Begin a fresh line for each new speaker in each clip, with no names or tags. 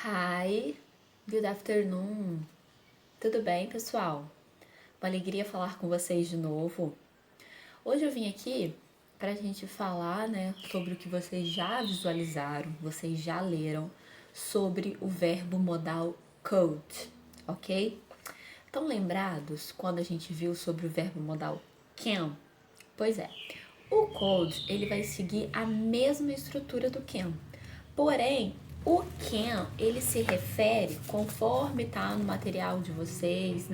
Hi, good afternoon. Tudo bem, pessoal? Uma alegria falar com vocês de novo. Hoje eu vim aqui para a gente falar, sobre o que vocês já visualizaram, vocês já leram sobre o verbo modal could, ok? Estão lembrados quando a gente viu sobre o verbo modal can? Pois é, o could ele vai seguir a mesma estrutura do can, porém o can ele se refere, conforme está no material de vocês,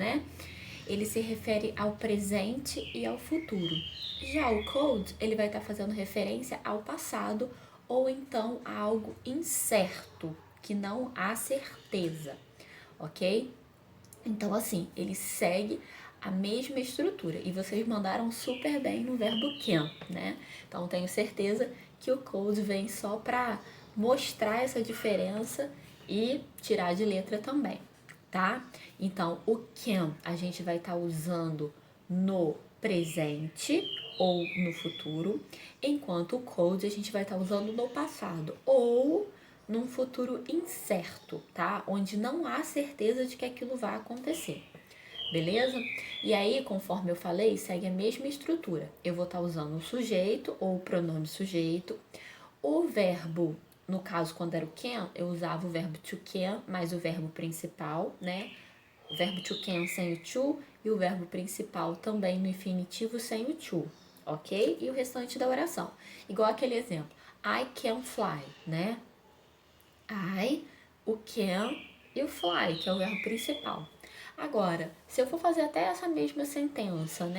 ele se refere ao presente e ao futuro. Já o could ele vai estar fazendo referência ao passado ou então a algo incerto, que não há certeza, ok? Então, assim, ele segue a mesma estrutura. E vocês mandaram super bem no verbo can, né? Então, tenho certeza que o could vem só para mostrar essa diferença e tirar de letra também, tá? Então, o can a gente vai estar usando no presente ou no futuro, enquanto o could a gente vai estar usando no passado ou num futuro incerto, tá? Onde não há certeza de que aquilo vai acontecer, beleza? E aí, conforme eu falei, segue a mesma estrutura. Eu vou estar usando o sujeito ou o pronome sujeito. O verbo, no caso, quando era o can, eu usava o verbo to can mais o verbo principal, né? O verbo to can sem o to e o verbo principal também no infinitivo sem o to, ok? E o restante da oração. Igual aquele exemplo. I can fly, né? I, o can e o fly, que é o verbo principal. Agora, se eu for fazer até essa mesma sentença,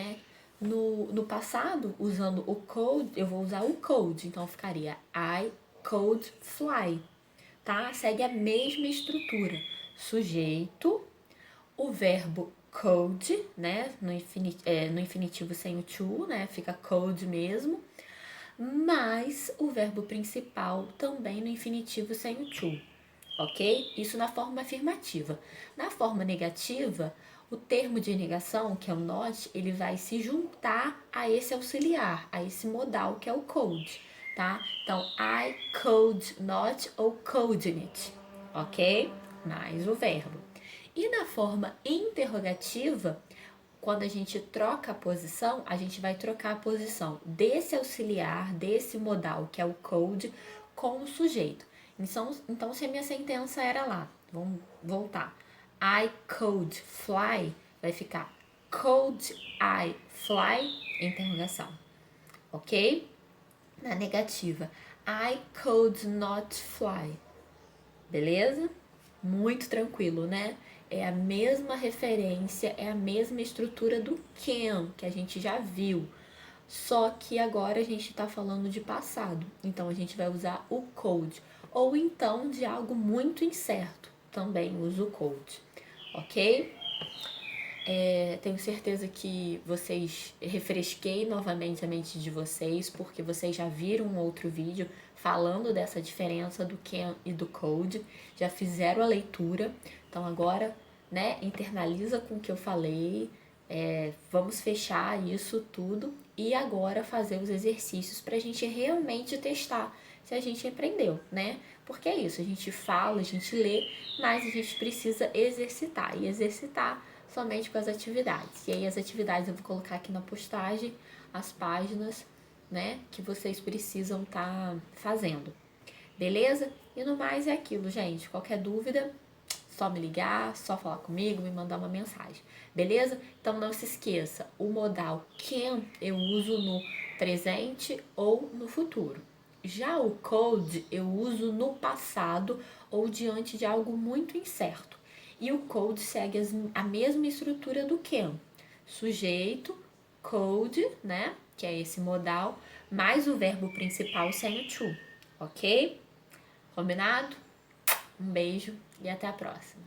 no passado, usando o could, eu vou usar o could, então ficaria I could fly, tá? Segue a mesma estrutura. Sujeito, o verbo could, né? No infinitivo sem o to, né? Fica could mesmo. Mas o verbo principal também no infinitivo sem o to, ok? Isso na forma afirmativa. Na forma negativa, o termo de negação, que é o not, ele vai se juntar a esse auxiliar, a esse modal que é o could, tá? Então, I could not ou couldn't, ok? Mais o verbo. E na forma interrogativa, quando a gente troca a posição, a gente vai trocar a posição desse auxiliar, desse modal, que é o could, com o sujeito. Então, se a minha sentença era lá, vamos voltar. I could fly, vai ficar could I fly? Interrogação. Ok? Na negativa, I could not fly. Beleza? Muito tranquilo, né? É a mesma referência, é a mesma estrutura do can, que a gente já viu. Só que agora a gente está falando de passado. Então a gente vai usar o could. Ou então de algo muito incerto. Também uso o could. Ok? Tenho certeza que vocês refresquei novamente a mente de vocês, porque vocês já viram um outro vídeo falando dessa diferença do can e do could, já fizeram a leitura, então agora, internaliza com o que eu falei, vamos fechar isso tudo e agora fazer os exercícios para a gente realmente testar se a gente aprendeu, né? Porque é isso, a gente fala, a gente lê, mas a gente precisa exercitar e exercitar somente com as atividades. E aí as atividades eu vou colocar aqui na postagem, as páginas, que vocês precisam estar fazendo. Beleza? E no mais é aquilo, gente. Qualquer dúvida, só me ligar, só falar comigo, me mandar uma mensagem. Beleza? Então não se esqueça, o modal can eu uso no presente ou no futuro. Já o could eu uso no passado ou diante de algo muito incerto. E o could segue a mesma estrutura do can. Sujeito, could, que é esse modal, mais o verbo principal sem o to, ok? Combinado? Um beijo e até a próxima.